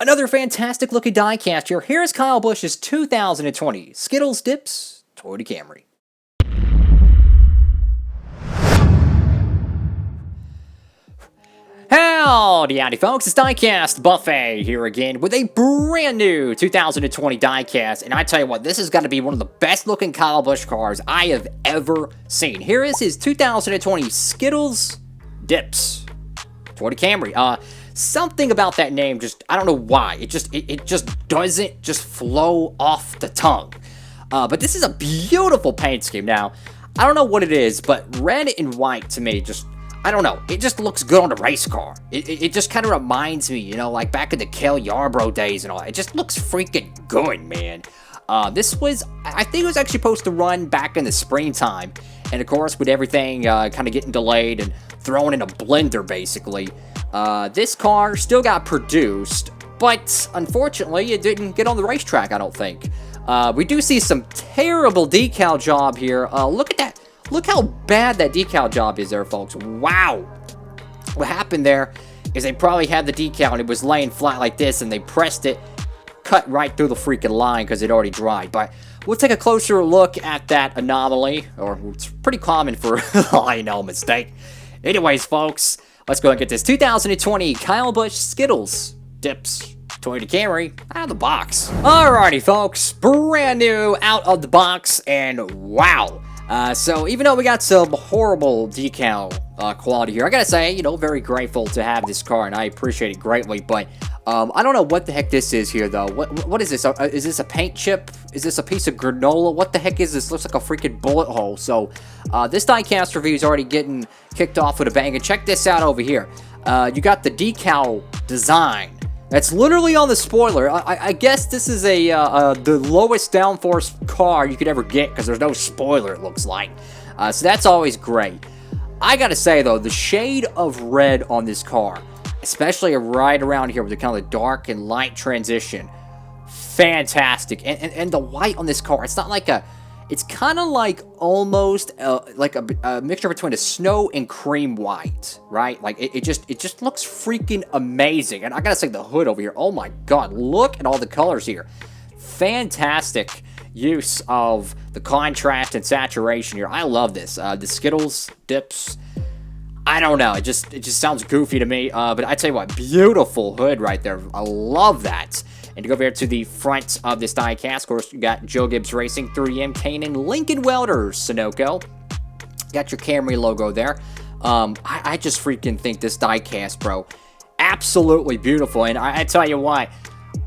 Another fantastic looking diecast here. Here's Kyle Busch's 2020 Skittles Dips Toyota Camry. Howdy folks, it's Diecastbuffet here again with a brand new 2020 diecast, and I tell you what, this is going to be one of the best looking Kyle Busch cars I have ever seen. Here is his 2020 Skittles Dips Toyota Camry. Something about that name, just, I don't know why, it just doesn't just flow off the tongue. But this is a beautiful paint scheme. Now, I don't know what it is, but red and white to me just, I don't know, it just looks good on a race car. It just kind of reminds me, you know, like back in the Cale Yarborough days and all that. It just looks freaking good, man. This was, I think it was actually supposed to run back in the springtime. And of course, with everything kind of getting delayed and thrown in a blender, basically, this car still got produced, but unfortunately, it didn't get on the racetrack, I don't think. We do see some terrible decal job here. Look at that. Look how bad that decal job is there, folks. Wow. What happened there is they probably had the decal and it was laying flat like this, and they pressed it, cut right through the freaking line because it already dried. But we'll take a closer look at that anomaly, or it's pretty common for a mistake. Anyways, folks, let's go and get this 2020 Kyle Busch Skittles Dips Toyota Camry out of the box. Alrighty, folks, brand new out of the box, and wow. So even though we got some horrible decal quality here, I gotta say, you know, very grateful to have this car, and I appreciate it greatly. But I don't know what the heck this is here, though. What is this? Is this a paint chip? Is this a piece of granola? What the heck is this? Looks like a freaking bullet hole. So this diecast review is already getting kicked off with a bang. And check this out over here. You got the decal design. That's literally on the spoiler. I guess this is the lowest downforce car you could ever get because there's no spoiler, it looks like. So that's always great. I gotta say, though, the shade of red on this car, especially right around here with the kind of the dark and light transition, fantastic. And the white on this car, it's not like a... It's kind of like almost like a mixture between a snow and cream white, right? Like it just looks freaking amazing. And I gotta say, the hood over here, oh my god, look at all the colors here. Fantastic use of the contrast and saturation here. I love this. The Skittles Dips, I don't know, it just sounds goofy to me. But I tell you what, beautiful hood right there. I love that. And to go over here to the front of this diecast, of course, you got Joe Gibbs Racing, 3M, Kanan, Lincoln Welders, Sunoco. Got your Camry logo there. I just freaking think this diecast, bro, absolutely beautiful. And I tell you why,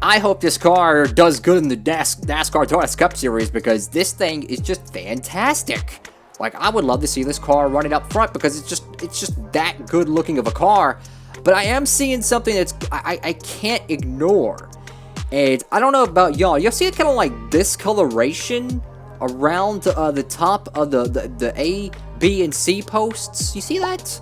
I hope this car does good in the NASCAR Diecast Cup Series, because this thing is just fantastic. Like, I would love to see this car running up front because it's just that good looking of a car. But I am seeing something that's I can't ignore. And I don't know about y'all. You'll see it kind of like discoloration around the top of the A, B, and C posts. You see that?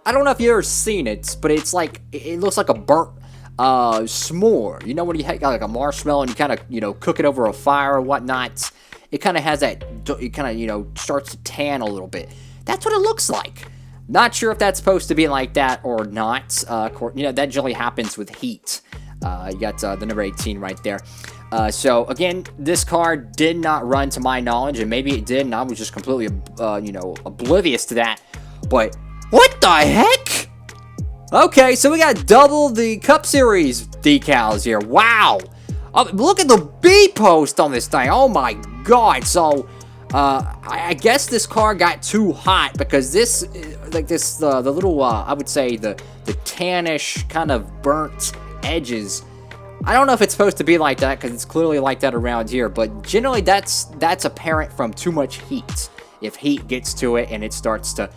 I don't know if you've ever seen it, but it's like, it looks like a burnt s'more. You know when you got like a marshmallow and you kind of, you know, cook it over a fire or whatnot? It kind of has that, it kind of, you know, starts to tan a little bit. That's what it looks like. Not sure if that's supposed to be like that or not. You know, that generally happens with heat. You got the number 18 right there. So, again, this car did not run to my knowledge, and maybe it did, and I was just completely, you know, oblivious to that. But, what the heck? Okay, so we got double the Cup Series decals here. Wow! Look at the B post on this thing. Oh my god. So, I guess this car got too hot because this, like this, the little, I would say, the tannish kind of burnt edges, I don't know if it's supposed to be like that because it's clearly like that around here, but generally that's apparent from too much heat. If heat gets to it and it starts to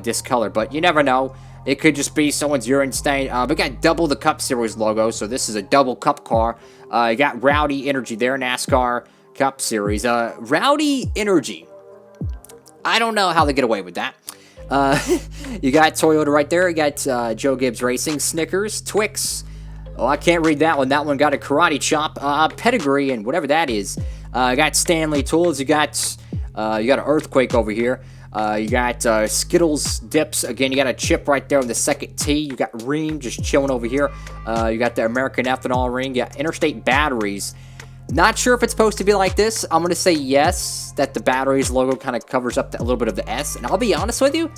discolor, but you never know. It could just be someone's urine stain. We got double the Cup Series logo, so this is a double Cup car. You got Rowdy Energy there, NASCAR Cup Series. Rowdy Energy, I don't know how they get away with that. You got Toyota right there. You got Joe Gibbs Racing, Snickers, Twix. Oh, I can't read that one. That one got a karate chop, pedigree, and whatever that is. Got Stanley Tools. You got an Earthquake over here. You got Skittles dips. Again, you got a chip right there on the second T. You got Ream just chilling over here. You got the American ethanol ring. You got Interstate batteries. Not sure if it's supposed to be like this. I'm going to say yes, that the batteries logo kind of covers up a little bit of the S. And I'll be honest with you,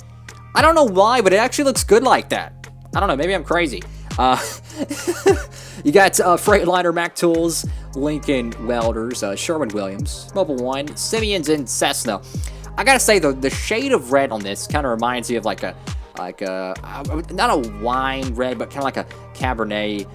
I don't know why, but it actually looks good like that. I don't know, maybe I'm crazy. You got Freightliner, Mac Tools, Lincoln Welders, Sherwin-Williams, Mobile One, Simeon's, and Cessna. I gotta say though, the shade of red on this kind of reminds me of like a not a wine red, but kind of like a Cabernet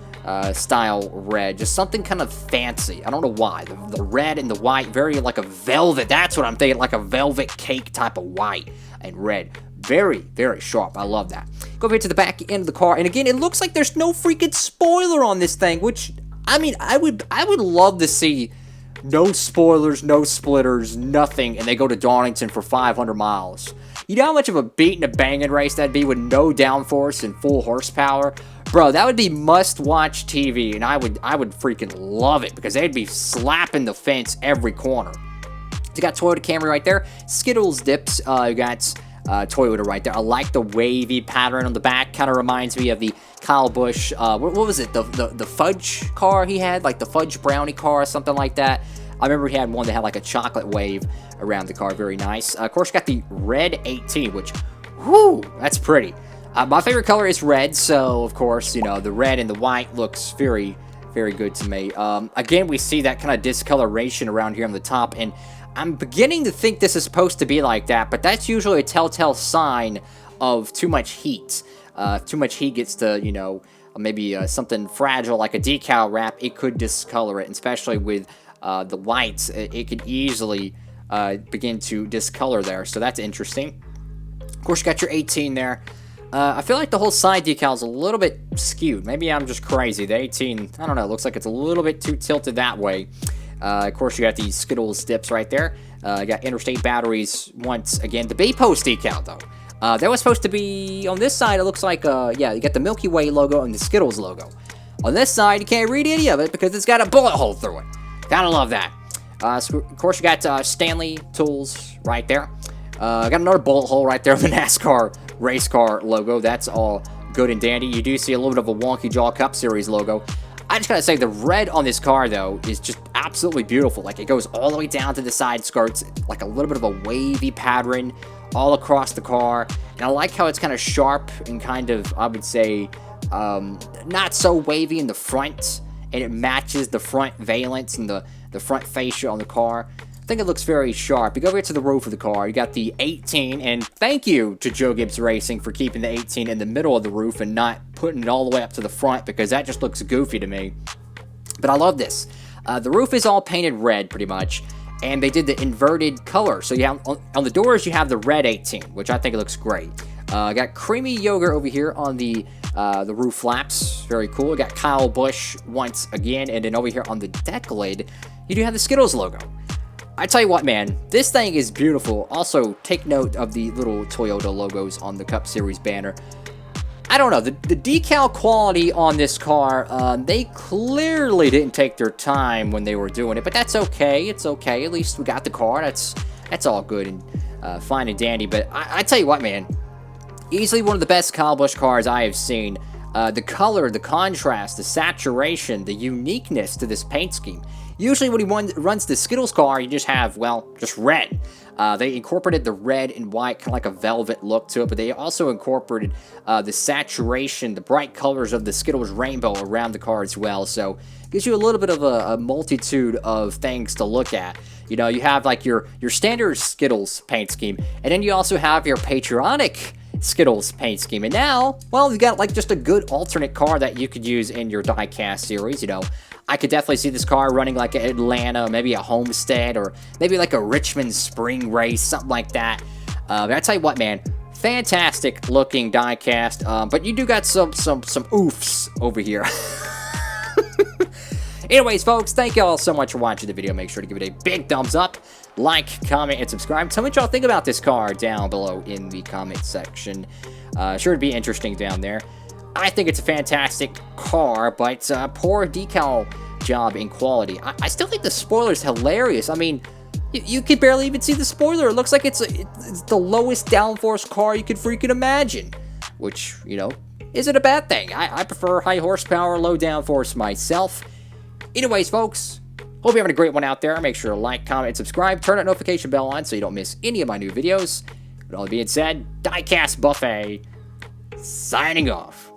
style red, just something kind of fancy. I don't know why. The red and the white, very like a velvet. That's what I'm thinking, like a velvet cake type of white and red. Very, very sharp. I love that. Go over here to the back end of the car, and again, it looks like there's no freaking spoiler on this thing, which, I mean, I would love to see no spoilers, no splitters, nothing, and they go to Darlington for 500 miles. You know how much of a beat and a banging race that'd be with no downforce and full horsepower? Bro, that would be must-watch TV, and I would freaking love it, because they'd be slapping the fence every corner. You got Toyota Camry right there. Skittles dips. You got Toyota right there. I like the wavy pattern on the back. Kind of reminds me of the Kyle Busch, what was it? The fudge car he had? Like the fudge brownie car or something like that. I remember he had one that had like a chocolate wave around the car. Very nice. Of course, you got the red 18, which, whoo, that's pretty. My favorite color is red, so of course, you know, the red and the white looks very, very good to me. Again, we see that kind of discoloration around here on the top, and I'm beginning to think this is supposed to be like that, but that's usually a telltale sign of too much heat. If too much heat gets to, you know, maybe something fragile like a decal wrap, it could discolor it, and especially with the whites, it could easily begin to discolor there, so that's interesting. Of course, you got your 18 there. I feel like the whole side decal is a little bit skewed. Maybe I'm just crazy. The 18, I don't know, looks like it's a little bit too tilted that way. Of course, you got these Skittles dips right there. You got Interstate batteries once again. The Bay Post decal, though. That was supposed to be, on this side, it looks like, yeah, you got the Milky Way logo and the Skittles logo. On this side, you can't read any of it because it's got a bullet hole through it. Gotta love that. So of course, you got Stanley Tools right there. Got another bullet hole right there on the NASCAR race car logo. That's all good and dandy. You do see a little bit of a wonky jaw Cup Series logo. I just gotta say, the red on this car, though, is just absolutely beautiful. Like, it goes all the way down to the side skirts, like a little bit of a wavy pattern all across the car. And I like how it's kind of sharp and kind of, I would say, not so wavy in the front. And it matches the front valence and the front fascia on the car. I think it looks very sharp. You go over here to the roof of the car. You got the 18, and thank you to Joe Gibbs Racing for keeping the 18 in the middle of the roof and not putting it all the way up to the front, because that just looks goofy to me. But I love this. The roof is all painted red, pretty much, and they did the inverted color. So you have on the doors, you have the red 18, which I think it looks great. Got creamy yogurt over here on the roof flaps. Very cool. We got Kyle Busch once again, and then over here on the deck lid, you do have the Skittles logo. I tell you what, man, this thing is beautiful. Also, take note of the little Toyota logos on the Cup Series banner. I don't know, the decal quality on this car, they clearly didn't take their time when they were doing it, but that's okay. It's okay. At least we got the car. That's all good and fine and dandy. But I tell you what, man, easily one of the best Kyle Busch cars I have seen. The color, the contrast, the saturation, the uniqueness to this paint scheme. Usually when he runs the Skittles car, you just have, well, just red. They incorporated the red and white, kind of like a velvet look to it, but they also incorporated the saturation, the bright colors of the Skittles rainbow around the car as well. So it gives you a little bit of a multitude of things to look at. You know, you have like your standard Skittles paint scheme, and then you also have your patriotic Skittles paint scheme. And now, well, you got like just a good alternate car that you could use in your diecast series. You know, I could definitely see this car running like an Atlanta, maybe a Homestead, or maybe like a Richmond Spring Race, something like that. But I tell you what, man, fantastic looking diecast. But you do got some oofs over here. Anyways, folks, thank you all so much for watching the video. Make sure to give it a big thumbs up, like, comment, and subscribe. Tell me what y'all think about this car down below in the comment section. Sure to be interesting down there. I think it's a fantastic car, but poor decal job in quality. I still think the spoiler's hilarious. I mean, You can barely even see the spoiler. It looks like it's the lowest downforce car you could freaking imagine. Which, you know, isn't a bad thing. I prefer high horsepower, low downforce myself. Anyways, folks, hope you're having a great one out there. Make sure to like, comment, and subscribe. Turn that notification bell on so you don't miss any of my new videos. With all that being said, Diecastbuffet signing off.